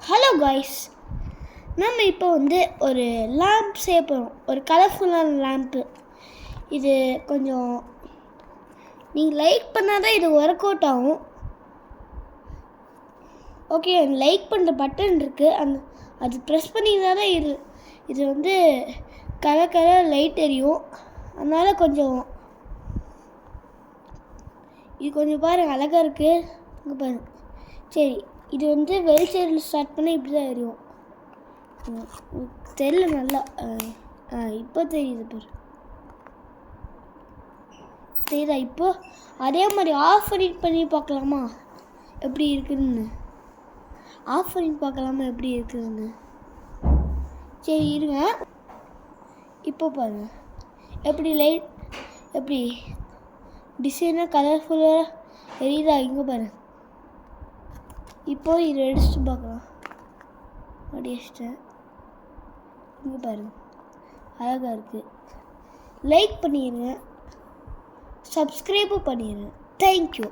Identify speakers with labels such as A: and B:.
A: Hello guys, நம்ம இப்போ ஒரு லேம்ப் செய்ய போகிறோம். ஒரு கலர்ஃபுல்லான லேம்ப்பு. இது கொஞ்சம் நீங்கள் லைக் பண்ணால் தான் இது ஒர்க் அவுட் ஆகும். ஓகே, லைக் பண்ணுற பட்டன் இருக்குது, அது ப்ரெஸ் பண்ணிங்கன்னா தான் இது கலர் லைட் எரியும். அதனால் இது கொஞ்சம் பாருங்கள், அழகாக இருக்குது. இங்கே பாருங்கள். சரி, இது வெளிச்சேரில் ஸ்டார்ட் பண்ணால் இப்படி தான் எரியும். தெரியல நல்லா. இப்போ தெரியுது பாரு. தெரியுதா? இப்போ அதே மாதிரி ஆஃப் பண்ணி பார்க்கலாமா எப்படி இருக்குதுன்னு? ஆஃப் பண்ணி பார்க்கலாமா எப்படி இருக்குதுன்னு? சரி இருங்க. இப்போ பாருங்க எப்படி டிசைனாக கலர்ஃபுல்லாக எரியுதா? இங்கே பாருங்க. இப்போ இது அடிச்சுட்டு பார்க்கலாம். அடிச்சிட்டேன். இங்கே பாருங்க, அழகாக இருக்குது. லைக் பண்ணிடுங்க, சப்ஸ்கிரைபும் பண்ணிடுங்க. தேங்க்யூ.